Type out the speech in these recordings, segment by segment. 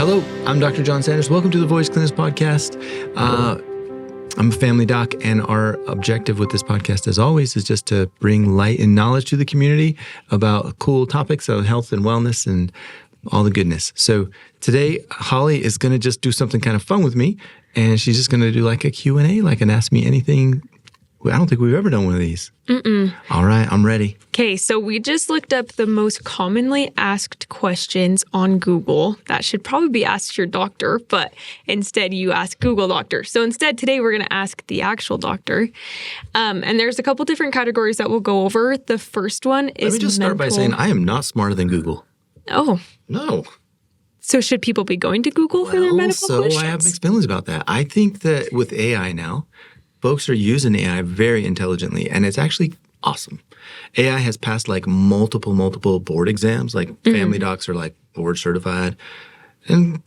Hello, I'm Dr. John Sanders. Welcome to the Voice Cleanse Podcast. I'm a family doc, and our objective with this podcast, as always, is just to bring light and knowledge to the community about cool topics of health and wellness and all the goodness. So today, Holly is going to just do something kind of fun with me, and she's just going to do like a Q&A, like an Ask Me Anything. I don't think we've ever done one of these. All right, I'm ready. Okay, so we just looked up the most commonly asked questions on Google. That should probably be asked your doctor, but instead you ask Google Doctor. So instead, today we're going to ask the actual doctor. And there's a couple different categories that we'll go over. The first one is Let me just start by saying I am not smarter than Google. Oh. No. So should people be going to Google for their medical questions? I have mixed feelings about that. I think that with AI now, folks are using AI very intelligently, and it's actually awesome. AI has passed like multiple board exams, like family docs are like board certified, and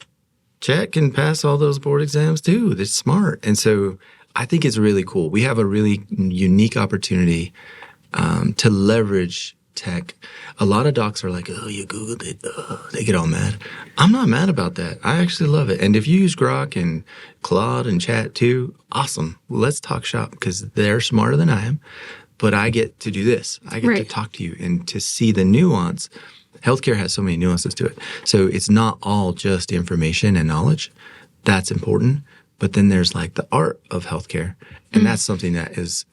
Chat can pass all those board exams too. It's smart. And so I think it's really cool. We have a really unique opportunity to leverage tech. A lot of docs are like, oh, you Googled it. They get all mad. I'm not mad about that. I actually love it. And if you use Grok and Claude and Chat too, awesome. Let's talk shop because they're smarter than I am. But I get to do this. I get to talk to you and to see the nuance. Healthcare has so many nuances to it. So it's not all just information and knowledge. That's important. But then there's like the art of healthcare. And that's something that is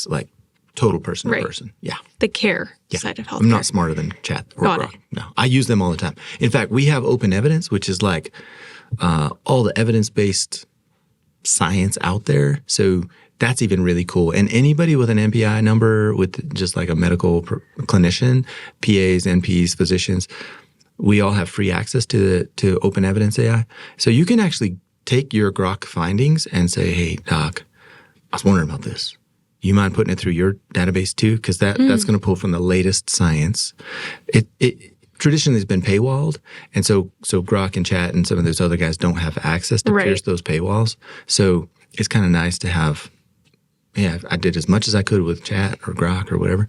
like total person to person. Yeah. The care side of healthcare. I'm not smarter than Chat or Grok. No, I use them all the time. In fact, we have open evidence, which is like all the evidence-based science out there. So that's even really cool. And anybody with an MPI number, with just like a medical clinician, PAs, NPs, physicians, we all have free access to open evidence AI. So you can actually take your Grok findings and say, hey, doc, I was wondering about this. You mind putting it through your database too? Because that's going to pull from the latest science. It traditionally has been paywalled, and so Grok and Chat and some of those other guys don't have access to pierce those paywalls. So it's kind of nice to have. Yeah, I did as much as I could with Chat or Grok or whatever.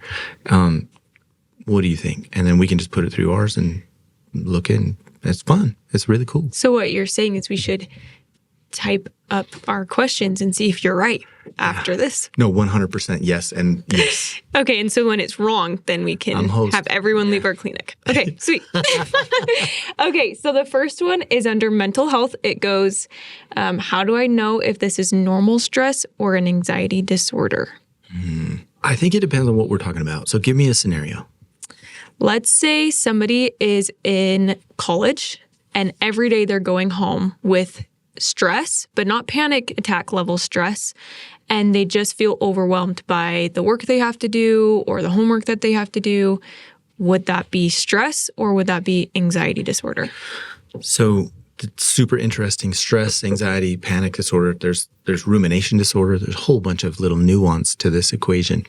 What do you think? And then we can just put it through ours and look in. It's fun. It's really cool. So what you're saying is we should type up our questions and see if you're right after this. No, 100% yes and yes. Okay, and so when it's wrong, then we can have everyone leave our clinic. Okay, sweet. Okay, so the first one is under mental health. It goes, how do I know if this is normal stress or an anxiety disorder? I think it depends on what we're talking about. So give me a scenario. Let's say somebody is in college and every day they're going home with stress, but not panic attack level stress. And they just feel overwhelmed by the work they have to do or the homework that they have to do. Would that be stress or would that be anxiety disorder? So it's super interesting. Stress, anxiety, panic disorder. There's rumination disorder. There's a whole bunch of little nuance to this equation.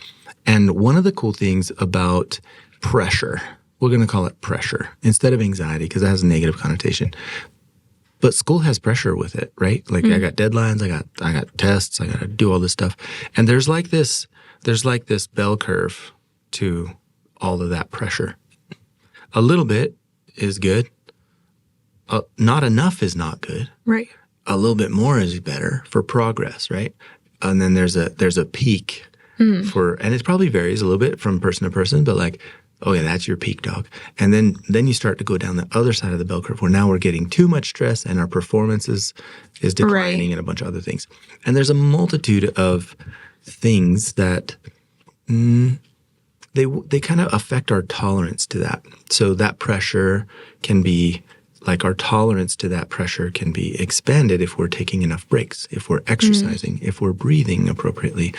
And one of the cool things about pressure, we're going to call it pressure instead of anxiety because it has a negative connotation. But school has pressure with it, right? Like I got deadlines, I got tests, I got to do all this stuff. And there's like this bell curve to all of that pressure. A little bit is good. Not enough is not good. Right. A little bit more is better for progress, right? And then there's a peak for, and it probably varies a little bit from person to person, but like, oh yeah, that's your peak, dog. And then you start to go down the other side of the bell curve where now we're getting too much stress and our performance is declining and a bunch of other things. And there's a multitude of things that they kind of affect our tolerance to that. So that pressure can be like our tolerance to that pressure can be expanded if we're taking enough breaks, if we're exercising, if we're breathing appropriately,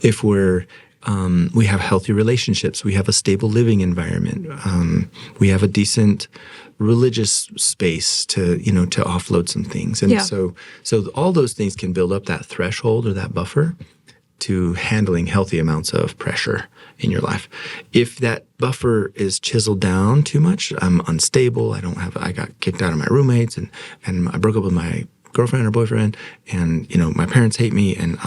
if we have healthy relationships, we have a stable living environment, we have a decent religious space to offload some things. And so all those things can build up that threshold or that buffer to handling healthy amounts of pressure in your life. If that buffer is chiseled down too much, I'm unstable, I got kicked out of my roommates and I broke up with my girlfriend or boyfriend, and my parents hate me, and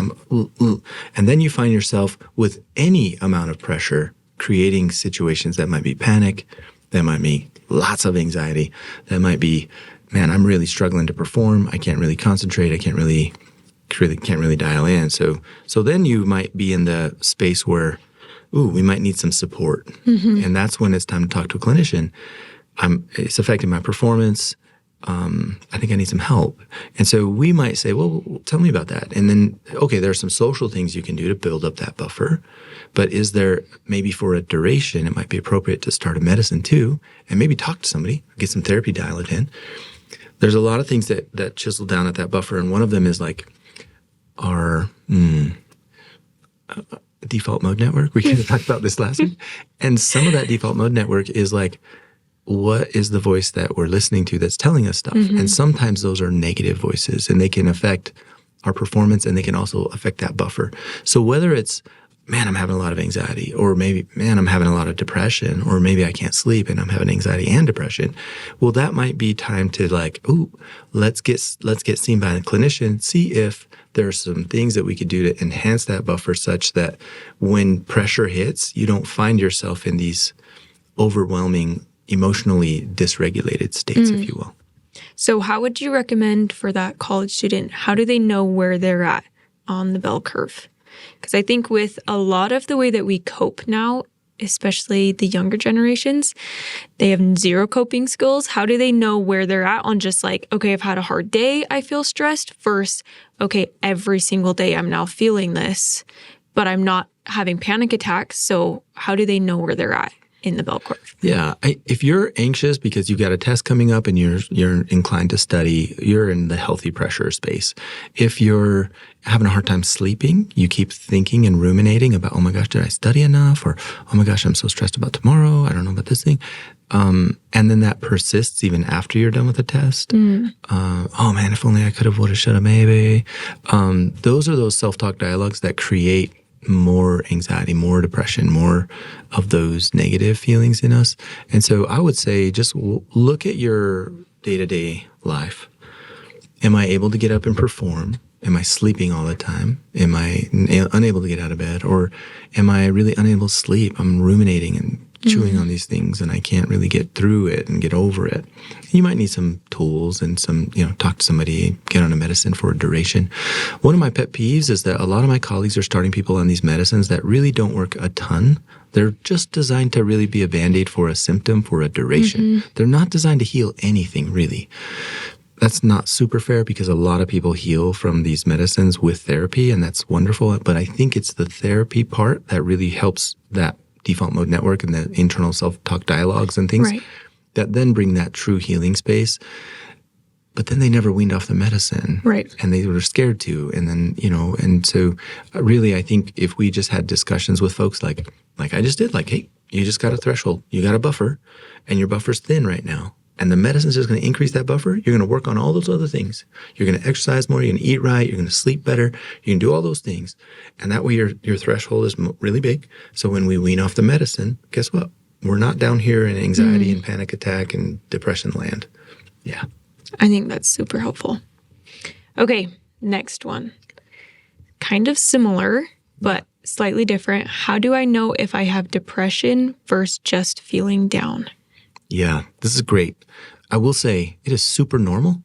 and then you find yourself with any amount of pressure creating situations that might be panic, that might be lots of anxiety, that might be man, I'm really struggling to perform. I can't really concentrate. I can't really dial in. So then you might be in the space where, we might need some support. And that's when it's time to talk to a clinician. It's affecting my performance. I think I need some help. And so we might say, well, tell me about that. And then, okay, there are some social things you can do to build up that buffer. But is there, maybe for a duration, it might be appropriate to start a medicine too, and maybe talk to somebody, get some therapy dialed in. There's a lot of things that chisel down at that buffer. And one of them is like our default mode network. We kind of talked about this last week. And some of that default mode network is like, what is the voice that we're listening to that's telling us stuff? And sometimes those are negative voices, and they can affect our performance, and they can also affect that buffer. So whether it's, man, I'm having a lot of anxiety, or maybe, man, I'm having a lot of depression, or maybe I can't sleep and I'm having anxiety and depression. Well, that might be time to like, let's get seen by a clinician, see if there are some things that we could do to enhance that buffer such that when pressure hits, you don't find yourself in these overwhelming, emotionally dysregulated states, if you will. So how would you recommend for that college student, how do they know where they're at on the bell curve? Because I think with a lot of the way that we cope now, especially the younger generations, they have zero coping skills. How do they know where they're at on just like, okay, I've had a hard day, I feel stressed. First, okay, every single day I'm now feeling this, but I'm not having panic attacks. So how do they know where they're at in the bell curve? Yeah. If you're anxious because you've got a test coming up and you're inclined to study, you're in the healthy pressure space. If you're having a hard time sleeping, you keep thinking and ruminating about, oh my gosh, did I study enough? Or, oh my gosh, I'm so stressed about tomorrow. I don't know about this thing. And then that persists even after you're done with the test. Oh man, if only I could have, would have, should have, maybe. Those are those self-talk dialogues that create more anxiety, more depression, more of those negative feelings in us. And so I would say just look at your day-to-day life. Am I able to get up and perform? Am I sleeping all the time? Am I unable to get out of bed? Or am I really unable to sleep? I'm ruminating and chewing on these things and I can't really get through it and get over it. You might need some tools and some, talk to somebody, get on a medicine for a duration. One of my pet peeves is that a lot of my colleagues are starting people on these medicines that really don't work a ton. They're just designed to really be a Band-Aid for a symptom for a duration. They're not designed to heal anything really. That's not super fair because a lot of people heal from these medicines with therapy, and that's wonderful. But I think it's the therapy part that really helps that default mode network and the internal self-talk dialogues and things that then bring that true healing space. But then they never weaned off the medicine. Right. And they were scared to. And then, and so really I think if we just had discussions with folks like I just did, like, hey, you just got a threshold, you got a buffer, and your buffer's thin right now. And the medicine's just going to increase that buffer. You're going to work on all those other things. You're going to exercise more. You're going to eat right. You're going to sleep better. You can do all those things. And that way your threshold is really big. So when we wean off the medicine, guess what? We're not down here in anxiety and panic attack and depression land. Yeah. I think that's super helpful. Okay, next one. Kind of similar, but slightly different. How do I know if I have depression versus just feeling down? Yeah, this is great. I will say it is super normal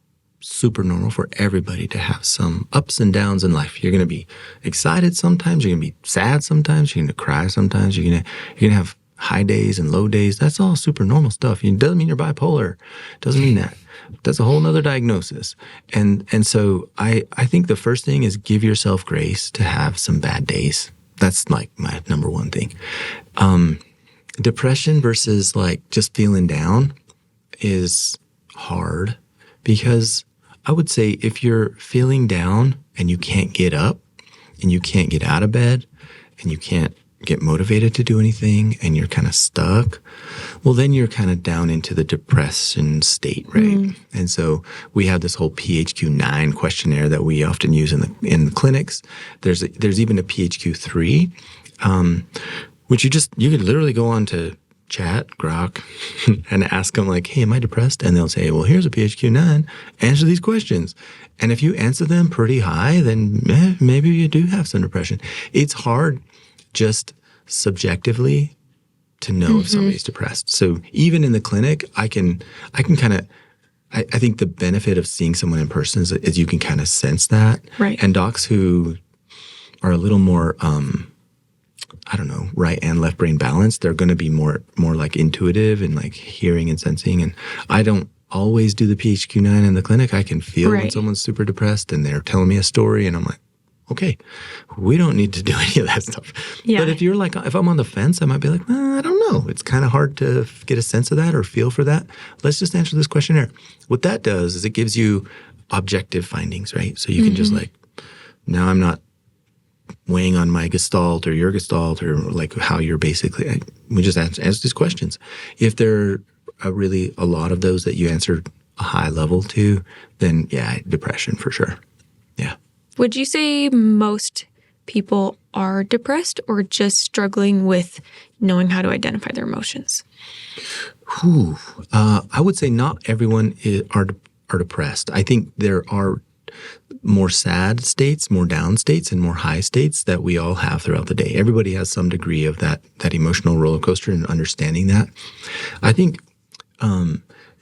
for everybody to have some ups and downs in life. You're going to be excited sometimes. You're going to be sad sometimes. You're going to cry sometimes. You're going to have high days and low days. That's all super normal stuff. It doesn't mean you're bipolar. It doesn't mean that. That's a whole nother diagnosis. And so I think the first thing is give yourself grace to have some bad days. That's like my number one thing. Depression versus like just feeling down is hard because I would say if you're feeling down and you can't get up and you can't get out of bed and you can't get motivated to do anything and you're kind of stuck, well, then you're kind of down into the depression state, right? And so we have this whole PHQ-9 questionnaire that we often use in the clinics. There's even a PHQ-3, which you could literally go on to Chat, Grok, and ask them like, hey, am I depressed? And they'll say, well, here's a PHQ-9. Answer these questions. And if you answer them pretty high, then maybe you do have some depression. It's hard just subjectively to know if somebody's depressed. So even in the clinic, I can kind of I think the benefit of seeing someone in person is you can kind of sense that. Right. And docs who are a little more, I don't know, right and left brain balanced, they're going to be more like intuitive and like hearing and sensing. And I don't always do the PHQ-9 in the clinic. I can feel when someone's super depressed and they're telling me a story and I'm like, okay, we don't need to do any of that stuff. Yeah. But if you're like, if I'm on the fence, I might be like, I don't know. It's kind of hard to get a sense of that or feel for that. Let's just answer this questionnaire. What that does is it gives you objective findings, right? So you can just like, now I'm not weighing on my gestalt or your gestalt or like how you're basically, we just answer these questions. If there are really a lot of those that you answered a high level to, then yeah, depression for sure. Yeah. Would you say most people are depressed or just struggling with knowing how to identify their emotions? I would say not everyone are depressed. I think there are more sad states, more down states, and more high states that we all have throughout the day. Everybody has some degree of that emotional roller coaster and understanding that. I think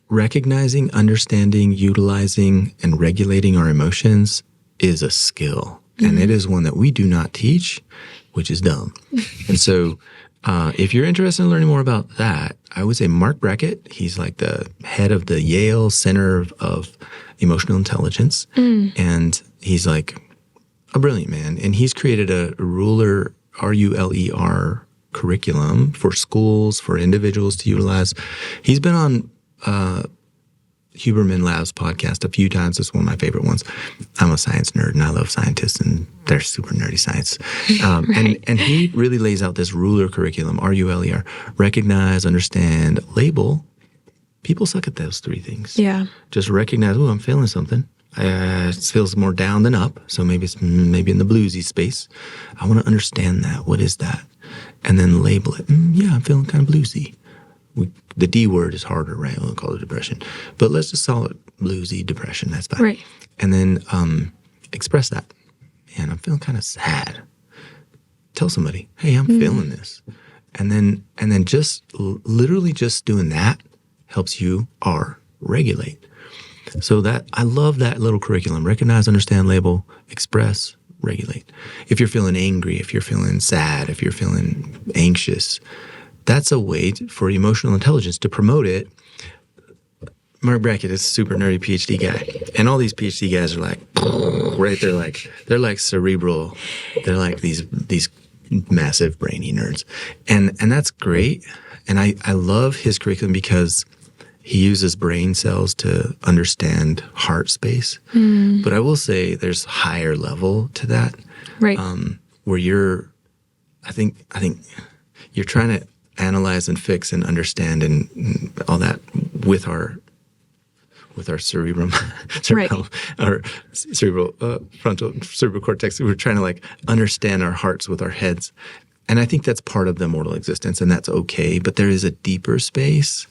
recognizing, understanding, utilizing, and regulating our emotions is a skill. And it is one that we do not teach, which is dumb. And so if you're interested in learning more about that, I would say Mark Brackett, he's like the head of the Yale Center of Emotional Intelligence. And he's like a brilliant man. And he's created a ruler, RULER curriculum for schools, for individuals to utilize. He's been on Huberman Labs podcast a few times. It's one of my favorite ones. I'm a science nerd and I love scientists and they're super nerdy science. And he really lays out this ruler curriculum, RULER, recognize, understand, label. People suck at those three things. Yeah. Just recognize, I'm feeling something. It feels more down than up. So maybe it's maybe in the bluesy space. I want to understand that. What is that? And then label it. Yeah, I'm feeling kind of bluesy. The D word is harder, right? We'll call it depression. But let's just call it bluesy depression. That's fine. Right. And then express that. Man, I'm feeling kind of sad. Tell somebody, hey, I'm feeling this. And then just literally just doing that helps you regulate. So that I love that little curriculum. Recognize, understand, label, express, regulate. If you're feeling angry, if you're feeling sad, if you're feeling anxious, that's a way for emotional intelligence to promote it. Mark Brackett is a super nerdy PhD guy. And all these PhD guys are like, right? They're like cerebral. They're like these massive brainy nerds. And that's great. And I love his curriculum because he uses brain cells to understand heart space. But I will say there's higher level to that. Right. Where I think you're trying to analyze and fix and understand and all that with our cerebrum, our cerebral frontal cerebral cortex. We're trying to like understand our hearts with our heads. And I think that's part of the mortal existence, and that's okay. But there is a deeper space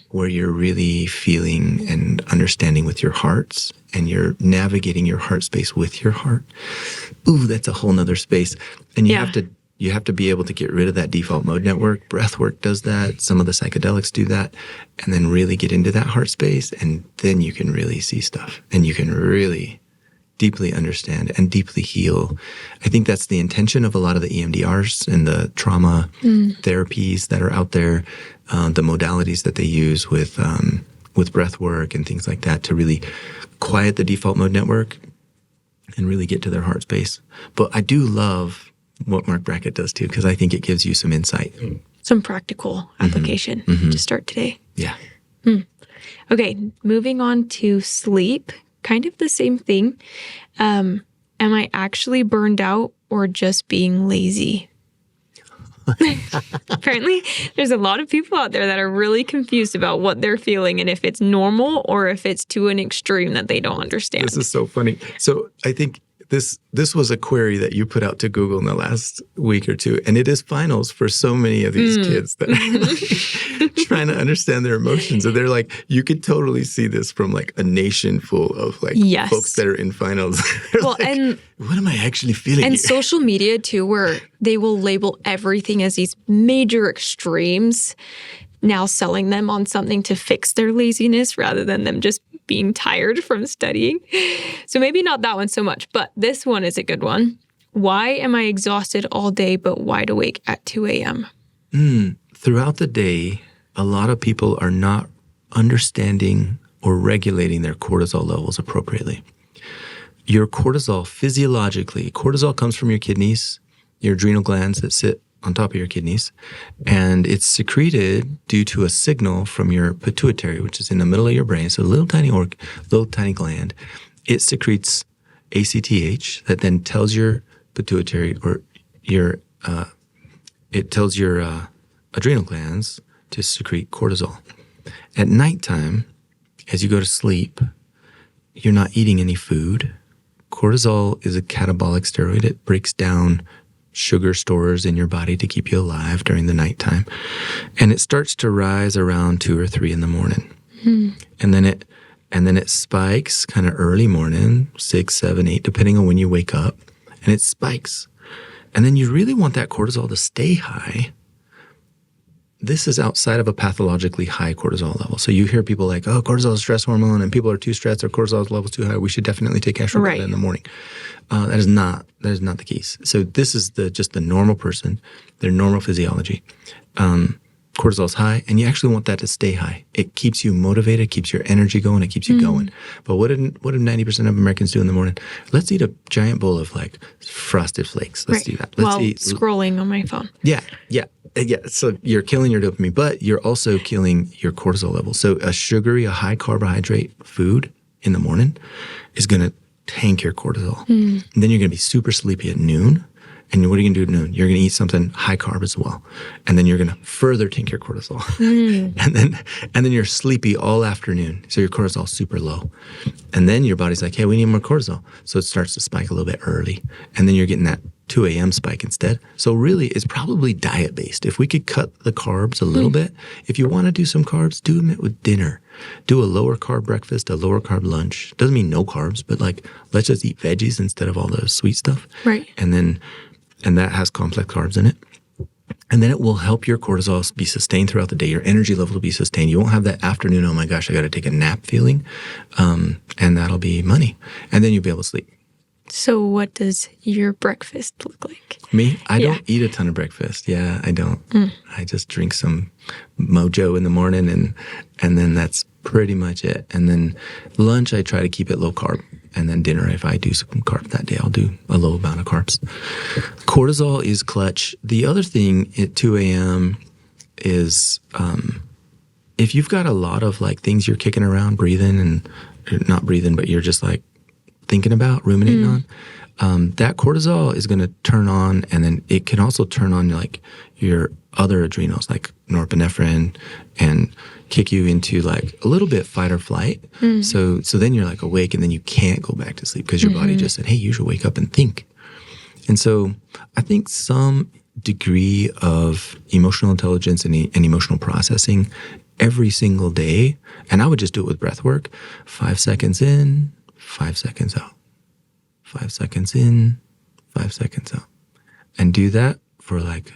where you're really feeling and understanding with your hearts, and you're navigating your heart space with your heart. Ooh, that's a whole nother space. And you have to be able to get rid of that default mode network. Breath work does that. Some of the psychedelics do that. And then really get into that heart space, and then you can really see stuff, and you can really deeply understand and deeply heal. I think that's the intention of a lot of the EMDRs and the trauma therapies that are out there, the modalities that they use with breath work and things like that to really quiet the default mode network and really get to their heart space. But I do love what Mark Brackett does too, because I think it gives you some insight. Some practical application to start today. Yeah. Okay, moving on to sleep. Kind of the same thing. Am I actually burned out or just being lazy? Apparently, there's a lot of people out there that are really confused about what they're feeling and if it's normal or if it's to an extreme that they don't understand. This is so funny. So I think this was a query that you put out to Google in the last week or two, and it is finals for so many of these kids that are like trying to understand their emotions. And they're like, you could totally see this from like a nation full of like folks that are in finals. Well, like, and what am I actually feeling? And here? Social media too, where they will label everything as these major extremes, now selling them on something to fix their laziness rather than them just being tired from studying. So maybe not that one so much, but this one is a good one. Why am I exhausted all day but wide awake at 2 a.m.? Throughout the day, a lot of people are not understanding or regulating their cortisol levels appropriately. Your cortisol, physiologically, cortisol comes from your kidneys, your adrenal glands that sit on top of your kidneys, and it's secreted due to a signal from your pituitary, which is in the middle of your brain. So a little tiny gland. It secretes ACTH that then tells your pituitary or it tells your adrenal glands to secrete cortisol. At nighttime, as you go to sleep, you're not eating any food. Cortisol is a catabolic steroid. It breaks down sugar stores in your body to keep you alive during the nighttime. And it starts to rise around 2 or 3 in the morning. And then it spikes kind of early morning, 6, 7, 8, depending on when you wake up. And it spikes. And then you really want that cortisol to stay high. This is outside of a pathologically high cortisol level. So you hear people like, oh, cortisol is a stress hormone and people are too stressed or cortisol level's too high. We should definitely take ashwagandha in the morning. That is not the case. So this is just the normal person, their normal physiology. Cortisol's high, and you actually want that to stay high. It keeps you motivated, keeps your energy going, it keeps you going. But what do 90% of Americans do in the morning? Let's eat a giant bowl of like Frosted Flakes. Let's do that. Let's eat scrolling on my phone. Yeah. So you're killing your dopamine, but you're also killing your cortisol level. So a high carbohydrate food in the morning is going to tank your cortisol. And then you're going to be super sleepy at noon. And what are you going to do at noon? You're going to eat something high carb as well. And then you're going to further tank your cortisol. and then you're sleepy all afternoon. So your cortisol's super low. And then your body's like, hey, we need more cortisol. So it starts to spike a little bit early. And then you're getting that 2 a.m. spike instead. So really, it's probably diet-based. If we could cut the carbs a little bit, if you want to do some carbs, do them with dinner. Do a lower carb breakfast, a lower carb lunch. Doesn't mean no carbs, but like let's just eat veggies instead of all the sweet stuff. Right. And that has complex carbs in it. And then it will help your cortisol be sustained throughout the day. Your energy level will be sustained. You won't have that afternoon, oh my gosh, I got to take a nap feeling. And that'll be money. And then you'll be able to sleep. So what does your breakfast look like? Me? I don't eat a ton of breakfast. Yeah, I don't. I just drink some Mojo in the morning and then that's pretty much it. And then lunch, I try to keep it low carb. And then dinner, if I do some carb that day, I'll do a low amount of carbs. Cortisol is clutch. The other thing at 2 a.m. is if you've got a lot of like things you're kicking around, breathing and not breathing, but you're just like thinking about, ruminating on, that cortisol is going to turn on, and then it can also turn on like your other adrenals, like norepinephrine, and kick you into like a little bit fight or flight. So then you're like awake, and then you can't go back to sleep because your body just said, hey, you should wake up and think. And so I think some degree of emotional intelligence and emotional processing every single day, and I would just do it with breath work, 5 seconds in, 5 seconds out, 5 seconds in, 5 seconds out, and do that for like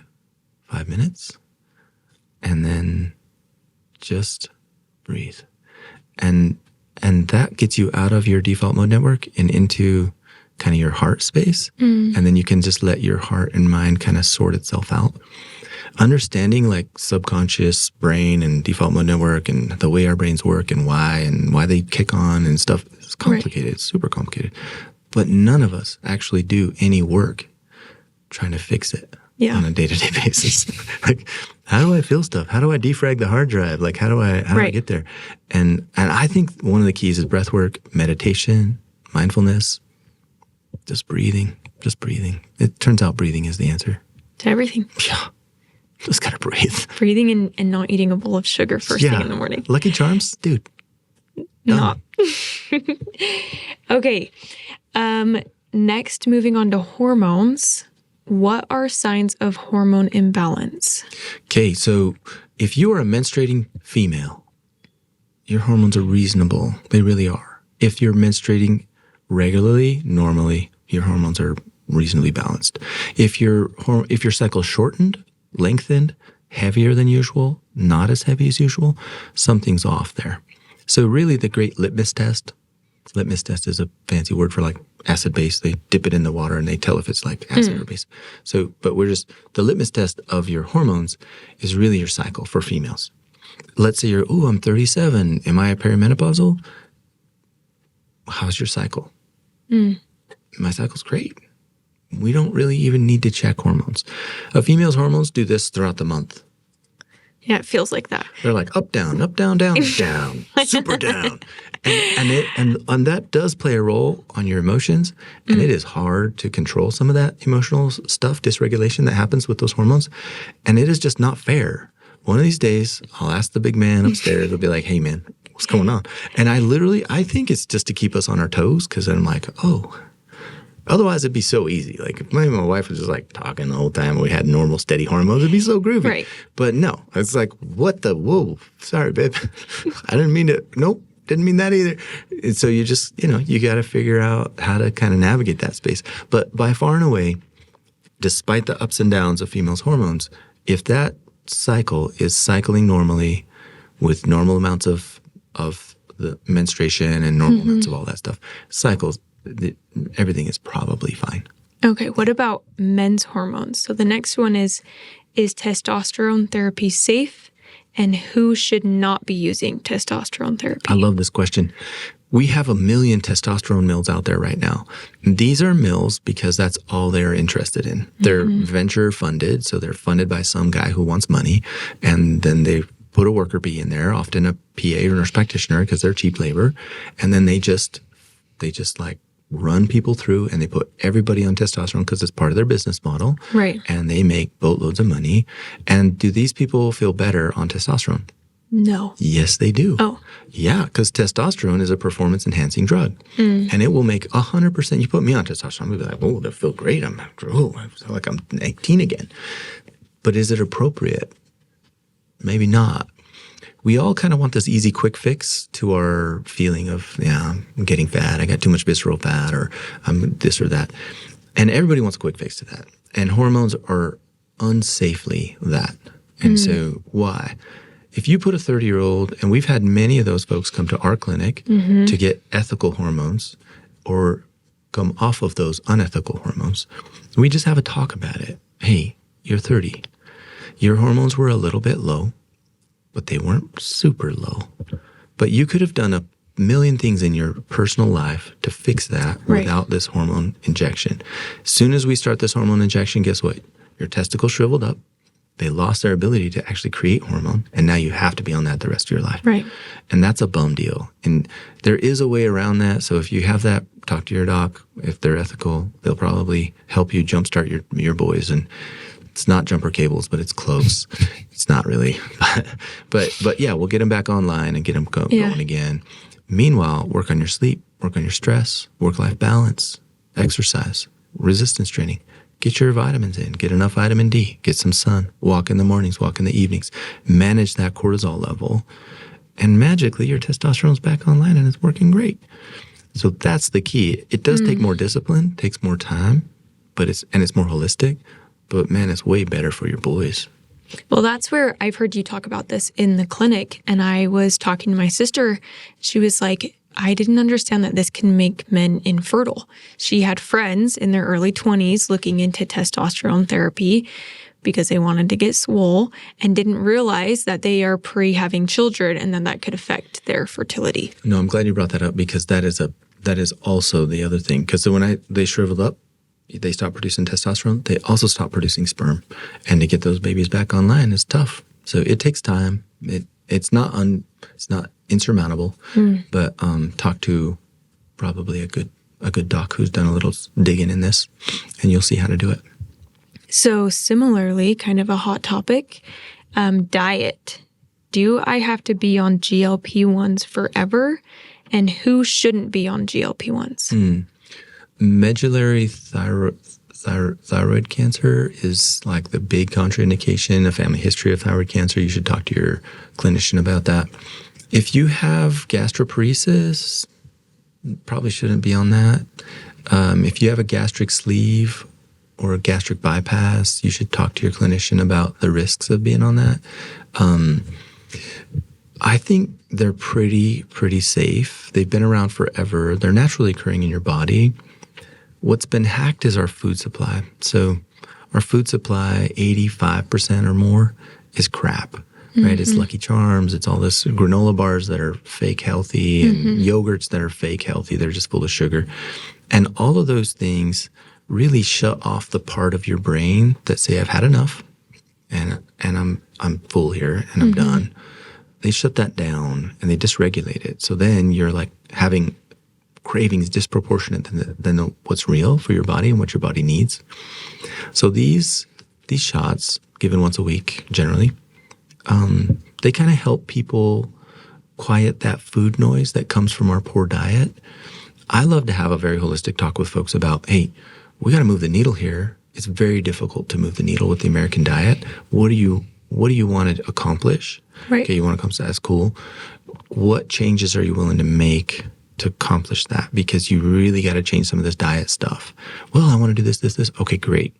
5 minutes, and then just breathe. And that gets you out of your default mode network and into kind of your heart space. And then you can just let your heart and mind kind of sort itself out. Understanding like subconscious brain and default mode network and the way our brains work and why they kick on and stuff is complicated. Right. It's super complicated. But none of us actually do any work trying to fix it on a day-to-day basis. Like, how do I feel stuff? How do I defrag the hard drive? Like, how do I get there? And I think one of the keys is breath work, meditation, mindfulness, just breathing. It turns out breathing is the answer. To everything. Yeah. Just gotta breathe. Breathing and not eating a bowl of sugar first thing in the morning. Lucky Charms? Dude. Not. Okay. Next, moving on to hormones. What are signs of hormone imbalance? Okay, so if you are a menstruating female, your hormones are reasonable. They really are. If you're menstruating regularly, normally, your hormones are reasonably balanced. If your cycle shortened, lengthened, heavier than usual, not as heavy as usual, something's off there. So really the great litmus test is a fancy word for like acid base. They dip it in the water and they tell if it's like acid or base. So, but the litmus test of your hormones is really your cycle for females. Let's say I'm 37. Am I perimenopausal? How's your cycle? My cycle's great. We don't really even need to check hormones. A female's hormones do this throughout the month. Yeah, it feels like that. They're like up, down, down, super down. And that does play a role on your emotions. And it is hard to control some of that emotional stuff, dysregulation that happens with those hormones. And it is just not fair. One of these days, I'll ask the big man upstairs. I'll be like, hey, man, what's going on? And I think it's just to keep us on our toes because I'm like, otherwise, it'd be so easy. Like, if my wife was just like talking the whole time and we had normal, steady hormones, it'd be so groovy. Right. But no, it's like, whoa, sorry, babe. I didn't mean to, nope, didn't mean that either. And so you just, you got to figure out how to kind of navigate that space. But by far and away, despite the ups and downs of females' hormones, if that cycle is cycling normally with normal amounts of the menstruation and normal amounts of all that stuff, cycles, everything is probably fine. Okay, what about men's hormones? So the next one is testosterone therapy safe? And who should not be using testosterone therapy? I love this question. We have 1 million testosterone mills out there right now. These are mills because that's all they're interested in. They're venture funded, so they're funded by some guy who wants money, and then they put a worker bee in there, often a PA or nurse practitioner because they're cheap labor, and then they just like run people through and they put everybody on testosterone because it's part of their business model. Right. And they make boatloads of money. And do these people feel better on testosterone? No. Yes, they do. Oh. Yeah, because testosterone is a performance-enhancing drug. And it will make 100%. You put me on testosterone, I'll be like, oh, that feel great. I feel like I'm 18 again. But is it appropriate? Maybe not. We all kind of want this easy, quick fix to our feeling of, I'm getting fat, I got too much visceral fat, or I'm this or that. And everybody wants a quick fix to that. And hormones are unsafely that. And so why? If you put a 30-year-old, and we've had many of those folks come to our clinic to get ethical hormones or come off of those unethical hormones, we just have a talk about it. Hey, you're 30. Your hormones were a little bit low, but they weren't super low. But you could have done 1 million things in your personal life to fix that without this hormone injection. As soon as we start this hormone injection, guess what? Your testicles shriveled up. They lost their ability to actually create hormone, and now you have to be on that the rest of your life. Right. And that's a bum deal. And there is a way around that. So if you have that, talk to your doc. If they're ethical, they'll probably help you jumpstart your boys. And it's not jumper cables, but it's close. It's not really. But yeah, we'll get them back online and get them going again. Meanwhile, work on your sleep, work on your stress, work-life balance, exercise, resistance training. Get your vitamins in. Get enough vitamin D. Get some sun. Walk in the mornings. Walk in the evenings. Manage that cortisol level. And magically, your testosterone's back online and it's working great. So that's the key. It does take more discipline, takes more time, but it's more holistic. But man, it's way better for your boys. Well, that's where I've heard you talk about this in the clinic. And I was talking to my sister. She was like, I didn't understand that this can make men infertile. She had friends in their early 20s looking into testosterone therapy because they wanted to get swole and didn't realize that they are pre-having children and then that could affect their fertility. No, I'm glad you brought that up because that is also the other thing. Because when they shriveled up, they stop producing testosterone. They also stop producing sperm. And to get those babies back online is tough. So it takes time. It's not insurmountable. But talk to probably a good doc who's done a little digging in this, and you'll see how to do it. So similarly, kind of a hot topic, diet. Do I have to be on GLP-1s forever? And who shouldn't be on GLP-1s? Medullary thyroid cancer is like the big contraindication, a family history of thyroid cancer. You should talk to your clinician about that. If you have gastroparesis, probably shouldn't be on that. If you have a gastric sleeve or a gastric bypass, you should talk to your clinician about the risks of being on that. I think they're pretty safe. They've been around forever. They're naturally occurring in your body. What's been hacked is our food supply. So our food supply, 85% or more, is crap, right? It's Lucky Charms. It's all this granola bars that are fake healthy and yogurts that are fake healthy. They're just full of sugar. And all of those things really shut off the part of your brain that say, I've had enough and I'm full here and I'm done. They shut that down and they dysregulate it. So then you're like having cravings disproportionate than what's real for your body and what your body needs. So these shots, given once a week generally, they kind of help people quiet that food noise that comes from our poor diet. I love to have a very holistic talk with folks about, hey, we got to move the needle here. It's very difficult to move the needle with the American diet. What do you want to accomplish? Right. Okay, you want to accomplish that. That's cool. What changes are you willing to make to accomplish that? Because you really got to change some of this diet stuff. Well, I want to do this. Okay, great.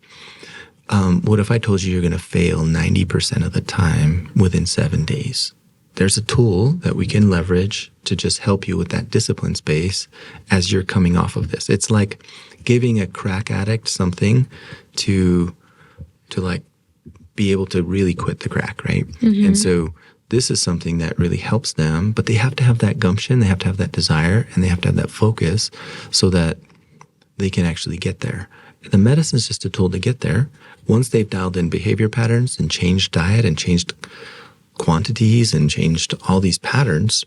What if I told you you're going to fail 90% of the time within 7 days? There's a tool that we can leverage to just help you with that discipline space as you're coming off of this. It's like giving a crack addict something to like be able to really quit the crack, right? And so this is something that really helps them, but they have to have that gumption, they have to have that desire, and they have to have that focus so that they can actually get there. The medicine is just a tool to get there. Once they've dialed in behavior patterns and changed diet and changed quantities and changed all these patterns,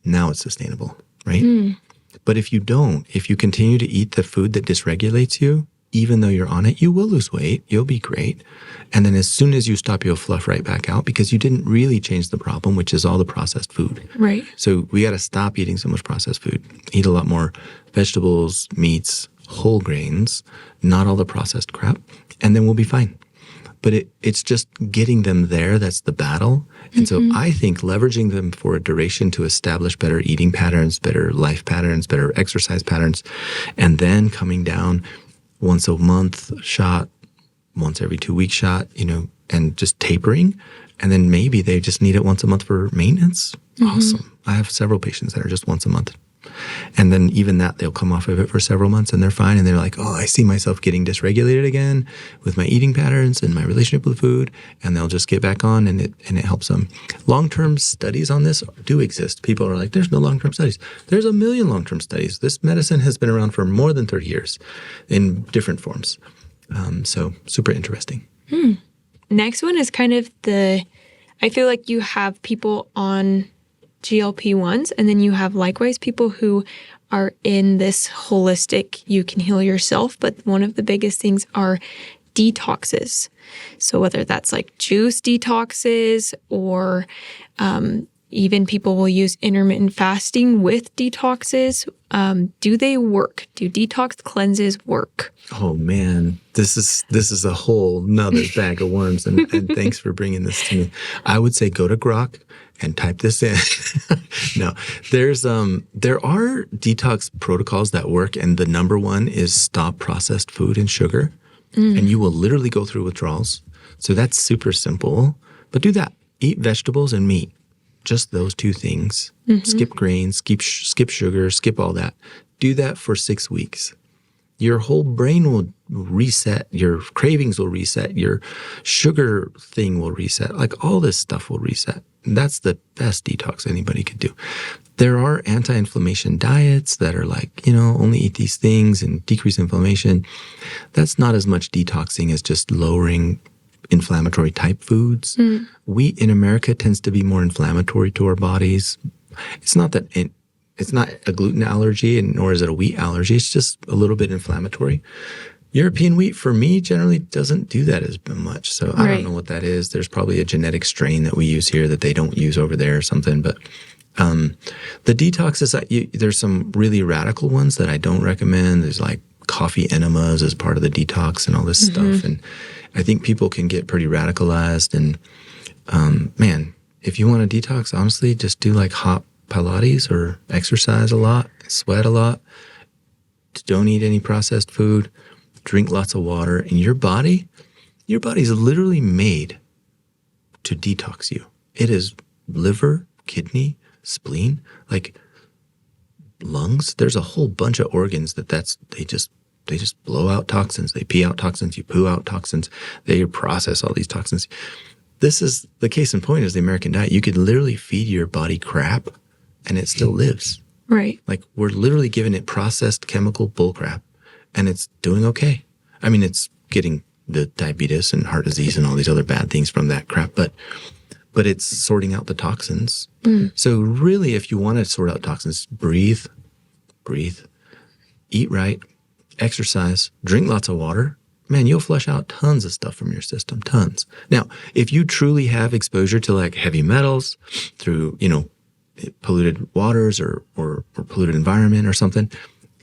now it's sustainable, right? But if you don't, if you continue to eat the food that dysregulates you, even though you're on it, you will lose weight. You'll be great. And then as soon as you stop, you'll fluff right back out because you didn't really change the problem, which is all the processed food. Right. So we got to stop eating so much processed food. Eat a lot more vegetables, meats, whole grains, not all the processed crap, and then we'll be fine. But it's just getting them there that's the battle. And so I think leveraging them for a duration to establish better eating patterns, better life patterns, better exercise patterns, and then coming down once a month shot, once every 2 week shot, and just tapering. And then maybe they just need it once a month for maintenance. Awesome. I have several patients that are just once a month. And then even that, they'll come off of it for several months and they're fine. And they're like, oh, I see myself getting dysregulated again with my eating patterns and my relationship with food. And they'll just get back on and it helps them. Long-term studies on this do exist. People are like, there's no long-term studies. There's a million long-term studies. This medicine has been around for more than 30 years in different forms. So super interesting. Next one is kind of I feel like you have people on GLP-1s, and then you have likewise people who are in this holistic, you can heal yourself, but one of the biggest things are detoxes. So whether that's like juice detoxes or even people will use intermittent fasting with detoxes. Do they work? Do detox cleanses work? Oh man, this is a whole nother bag of worms, and thanks for bringing this to me. I would say go to Grok and type this in. No, there are detox protocols that work, and the number one is stop processed food and sugar, and you will literally go through withdrawals. So that's super simple, but do that. Eat vegetables and meat. Just those two things. Skip grains, skip sugar, skip all that. Do that for 6 weeks. Your whole brain will reset. Your cravings will reset. Your sugar thing will reset. Like all this stuff will reset. And that's the best detox anybody could do. There are anti-inflammation diets that are like, only eat these things and decrease inflammation. That's not as much detoxing as just lowering inflammatory type foods. Wheat in America tends to be more inflammatory to our bodies. It's not that it's not a gluten allergy, and nor is it a wheat allergy. It's just a little bit inflammatory. European wheat, for me, generally doesn't do that as much. So I don't know what that is. There's probably a genetic strain that we use here that they don't use over there or something. But the detoxes, there's some really radical ones that I don't recommend. There's like coffee enemas as part of the detox and all this stuff. And I think people can get pretty radicalized. And man, if you want to detox, honestly, just do like hot Pilates or exercise a lot, sweat a lot. Don't eat any processed food. Drink lots of water. And your body's literally made to detox you. It is liver, kidney, spleen, like lungs. There's a whole bunch of organs they just blow out toxins. They pee out toxins. You poo out toxins. They process all these toxins. This is the case in point is the American diet. You could literally feed your body crap and it still lives. Right. Like we're literally giving it processed chemical bull crap and it's doing okay. I mean, it's getting the diabetes and heart disease and all these other bad things from that crap, but it's sorting out the toxins. So really, if you want to sort out toxins, breathe, eat right, exercise, drink lots of water. Man, you'll flush out tons of stuff from your system, tons. Now, if you truly have exposure to like heavy metals through, polluted waters or polluted environment or something,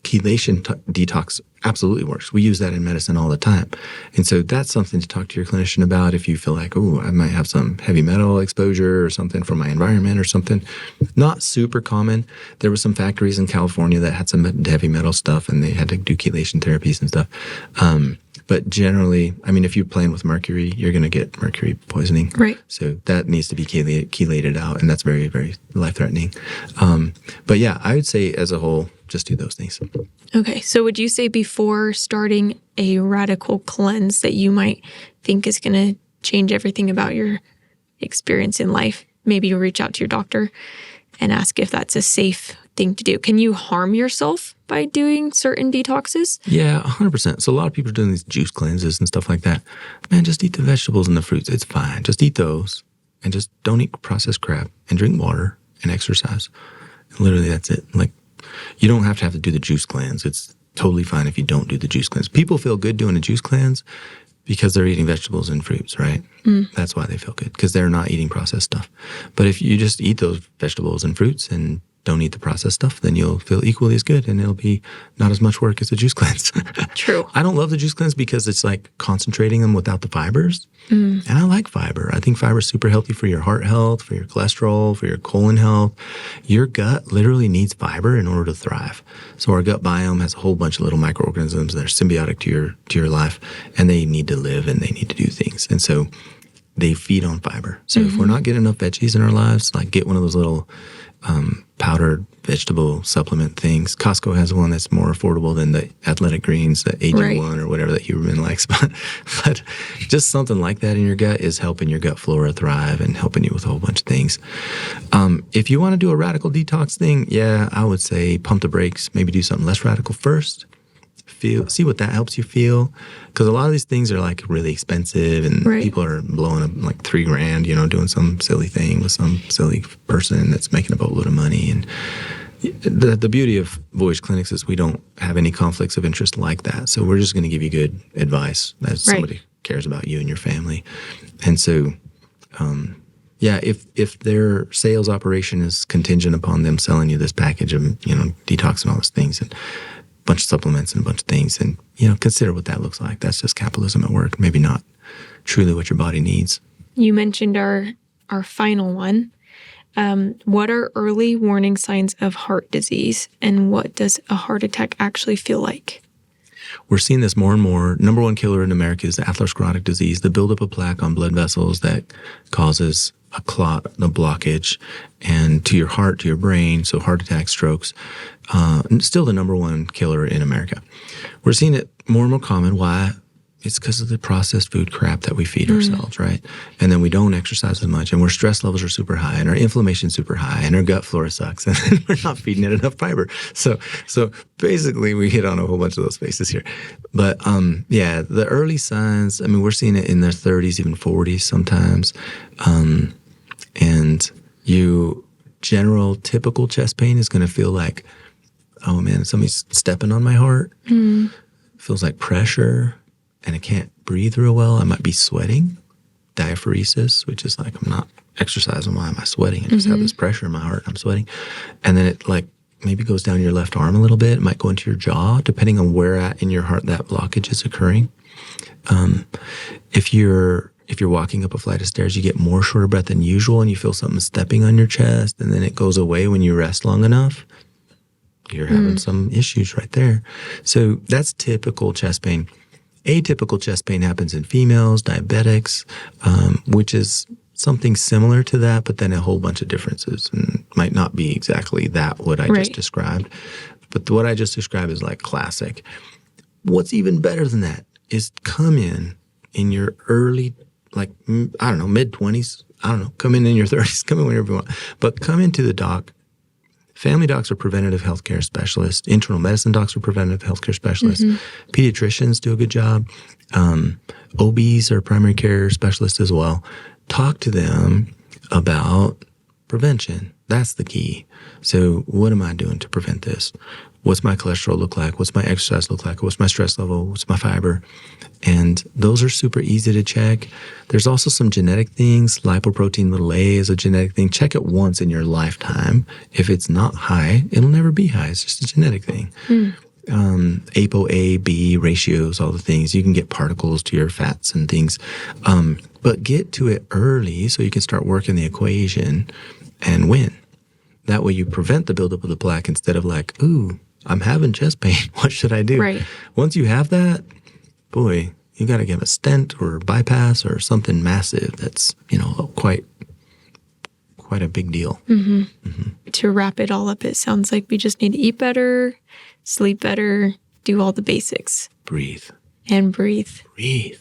chelation detox absolutely works. We use that in medicine all the time. And so that's something to talk to your clinician about if you feel like, oh, I might have some heavy metal exposure or something from my environment or something. Not super common. There were some factories in California that had some heavy metal stuff and they had to do chelation therapies and stuff. But generally, I mean, if you're playing with mercury, you're going to get mercury poisoning. Right. So that needs to be chelated out, and that's very, very life-threatening. But yeah, I would say as a whole, just do those things. Okay. So would you say before starting a radical cleanse that you might think is going to change everything about your experience in life, maybe you reach out to your doctor and ask if that's a safe thing to do? Can you harm yourself by doing certain detoxes? Yeah, 100%. So a lot of people are doing these juice cleanses and stuff like that. Man, just eat the vegetables and the fruits. It's fine. Just eat those and just don't eat processed crap and drink water and exercise. And literally, that's it. Like, you don't have to do the juice cleanse. It's totally fine if you don't do the juice cleanse. People feel good doing a juice cleanse because they're eating vegetables and fruits, right? That's why they feel good, because they're not eating processed stuff. But if you just eat those vegetables and fruits and don't eat the processed stuff, then you'll feel equally as good and it'll be not as much work as a juice cleanse. True. I don't love the juice cleanse because it's like concentrating them without the fibers. And I like fiber. I think fiber is super healthy for your heart health, for your cholesterol, for your colon health. Your gut literally needs fiber in order to thrive. So our gut biome has a whole bunch of little microorganisms that are symbiotic to your life, and they need to live and they need to do things. And so they feed on fiber. So if we're not getting enough veggies in our lives, like get one of those little powdered vegetable supplement things. Costco has one that's more affordable than the athletic greens, the AG1 or whatever that Huberman likes. But just something like that in your gut is helping your gut flora thrive and helping you with a whole bunch of things. If you want to do a radical detox thing, yeah, I would say pump the brakes. Maybe do something less radical first. See what that helps you feel, because a lot of these things are like really expensive and people are blowing up like $3,000, doing some silly thing with some silly person that's making a boatload of money. And the beauty of Voyage Clinics is we don't have any conflicts of interest like that. So we're just going to give you good advice as somebody cares about you and your family. And so, if their sales operation is contingent upon them selling you this package of, detox and all those things and bunch of supplements and a bunch of things, and consider what that looks like. That's just capitalism at work. Maybe not truly what your body needs. You mentioned our final one. What are early warning signs of heart disease, and what does a heart attack actually feel like? We're seeing this more and more. Number one killer in America is the atherosclerotic disease, the buildup of plaque on blood vessels that causes a clot, a blockage, and to your heart, to your brain, so heart attacks, strokes. Still the number one killer in America. We're seeing it more and more common. Why? It's because of the processed food crap that we feed ourselves, right? And then we don't exercise as much, and our stress levels are super high, and our inflammation's super high, and our gut flora sucks, and we're not feeding it enough fiber. So basically, we hit on a whole bunch of those spaces here. But the early signs, I mean, we're seeing it in their 30s, even 40s sometimes. And general typical chest pain is going to feel like, oh man, somebody's stepping on my heart. Feels like pressure. And I can't breathe real well. I might be sweating. Diaphoresis, which is like I'm not exercising. Why am I sweating? I just have this pressure in my heart. I'm sweating. And then it like maybe goes down your left arm a little bit. It might go into your jaw, depending on where at in your heart that blockage is occurring. If you're walking up a flight of stairs, you get more short of breath than usual, and you feel something stepping on your chest, and then it goes away when you rest long enough. You're having some issues right there. So that's typical chest pain. Atypical chest pain happens in females, diabetics, which is something similar to that, but then a whole bunch of differences, and might not be exactly that what I just described. But what I just described is like classic. What's even better than that is come in your early, like, I don't know, mid-20s. I don't know, come in your 30s, come in whenever you want. But come into the doc. Family docs are preventative healthcare specialists. Internal medicine docs are preventative healthcare specialists. Pediatricians do a good job. OBs are primary care specialists as well. Talk to them about prevention. That's the key. So what am I doing to prevent this? What's my cholesterol look like? What's my exercise look like? What's my stress level? What's my fiber? And those are super easy to check. There's also some genetic things. Lipoprotein little a is a genetic thing. Check it once in your lifetime. If it's not high, it'll never be high. It's just a genetic thing. ApoA, B ratios, all the things. You can get particles to your fats and things. But get to it early so you can start working the equation and win. That way you prevent the buildup of the plaque instead of like, ooh, I'm having chest pain. What should I do? Right. Once you have that, boy, you got to give a stent or a bypass or something massive that's, quite a big deal. To wrap it all up, it sounds like we just need to eat better, sleep better, do all the basics. Breathe. And breathe. Breathe.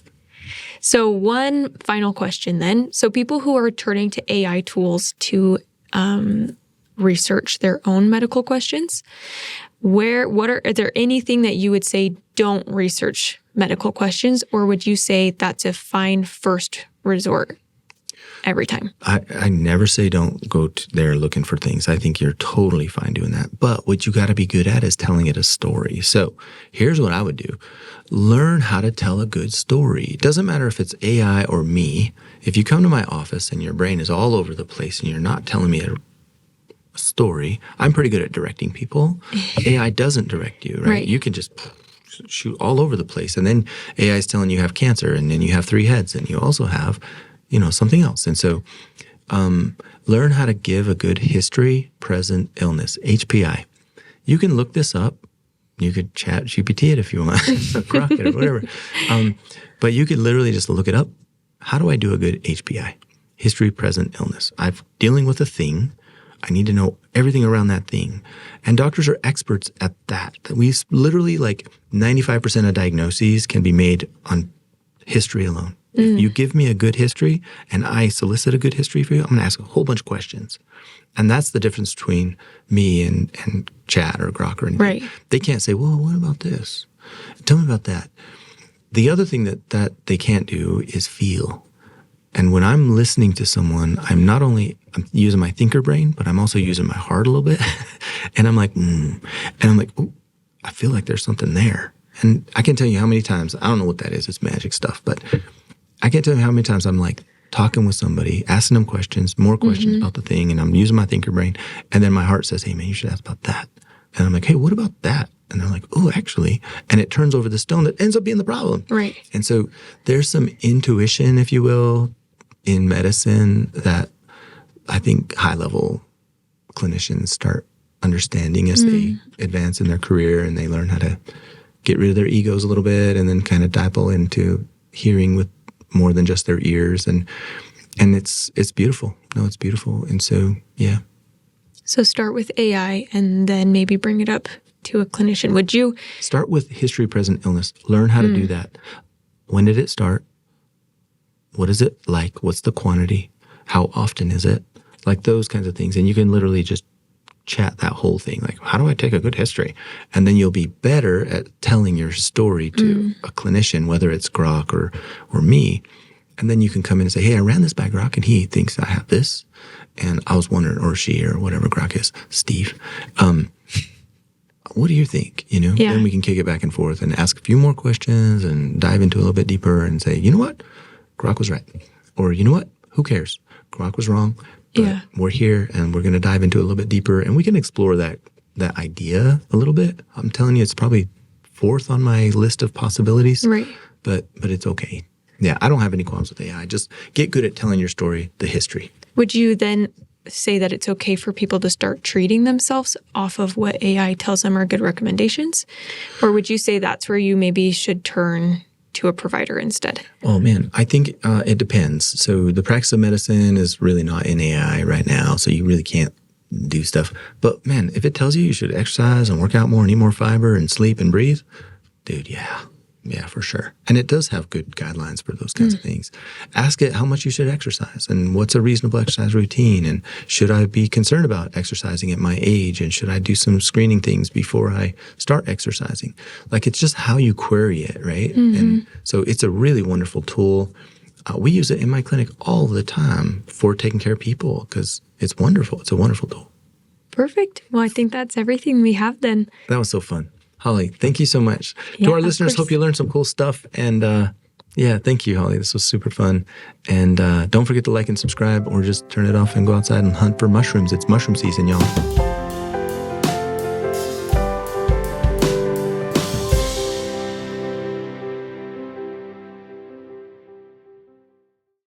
So one final question then. So people who are turning to AI tools to research their own medical questions, are there anything that you would say don't research medical questions, or would you say that's a fine first resort every time? I never say don't go there looking for things. I think you're totally fine doing that. But what you got to be good at is telling it a story. So here's what I would do. Learn how to tell a good story. It doesn't matter if it's AI or me. If you come to my office and your brain is all over the place and you're not telling me a story, I'm pretty good at directing people. AI doesn't direct you, right? You can just shoot all over the place. And then AI is telling you have cancer, and then you have 3 heads, and you also have, something else. And so learn how to give a good history, present, illness, HPI. You can look this up. You could ChatGPT it if you want, Grok it or whatever. But you could literally just look it up. How do I do a good HPI? History, present, illness. I'm dealing with a thing. I need to know everything around that thing. And doctors are experts at that. We literally, like 95% of diagnoses can be made on history alone. If you give me a good history and I solicit a good history for you, I'm going to ask a whole bunch of questions. And that's the difference between me and Chat or Grok or anything. Right. They can't say, well, what about this? Tell me about that. The other thing that they can't do is feel. And when I'm listening to someone, I'm using my thinker brain, but I'm also using my heart a little bit. And I'm like, And I'm like, oh, I feel like there's something there. And I can tell you how many times, I don't know what that is, it's magic stuff, but I can't tell you how many times I'm like talking with somebody, asking them more questions about the thing, and I'm using my thinker brain. And then my heart says, hey man, you should ask about that. And I'm like, hey, what about that? And they're like, oh, actually. And it turns over the stone that ends up being the problem. Right. And so there's some intuition, if you will, in medicine that I think high-level clinicians start understanding as they advance in their career and they learn how to get rid of their egos a little bit and then kind of dabble into hearing with more than just their ears. And it's beautiful. No, it's beautiful. And so, yeah. So start with AI and then maybe bring it up to a clinician. Would you? Start with history, present, illness. Learn how to do that. When did it start? What is it like? What's the quantity? How often is it? Like those kinds of things. And you can literally just chat that whole thing. Like, how do I take a good history? And then you'll be better at telling your story to a clinician, whether it's Grok or me. And then you can come in and say, hey, I ran this by Grok and he thinks I have this. And I was wondering, or she, or whatever Grok is, Steve, what do you think? Yeah. Then we can kick it back and forth and ask a few more questions and dive into a little bit deeper and say, you know what? Grok was right. Or you know what? Who cares? Grok was wrong. But we're here and we're going to dive into it a little bit deeper and we can explore that idea a little bit. I'm telling you, it's probably 4th on my list of possibilities. Right. But it's okay. Yeah, I don't have any qualms with AI. Just get good at telling your story, the history. Would you then say that it's okay for people to start treating themselves off of what AI tells them are good recommendations? Or would you say that's where you maybe should turn to a provider instead? Oh, man, I think it depends. So the practice of medicine is really not in AI right now, so you really can't do stuff. But, man, if it tells you should exercise and work out more and eat more fiber and sleep and breathe, dude, yeah. Yeah, for sure. And it does have good guidelines for those kinds of things. Ask it how much you should exercise and what's a reasonable exercise routine. And should I be concerned about exercising at my age? And should I do some screening things before I start exercising? Like, it's just how you query it, right? And so it's a really wonderful tool. We use it in my clinic all the time for taking care of people because it's wonderful. It's a wonderful tool. Perfect. Well, I think that's everything we have then. That was so fun. Holly, thank you so much. Yeah, to our of listeners, course. hope you learned some cool stuff. And yeah, thank you, Holly. This was super fun. And don't forget to like and subscribe or just turn it off and go outside and hunt for mushrooms. It's mushroom season, y'all.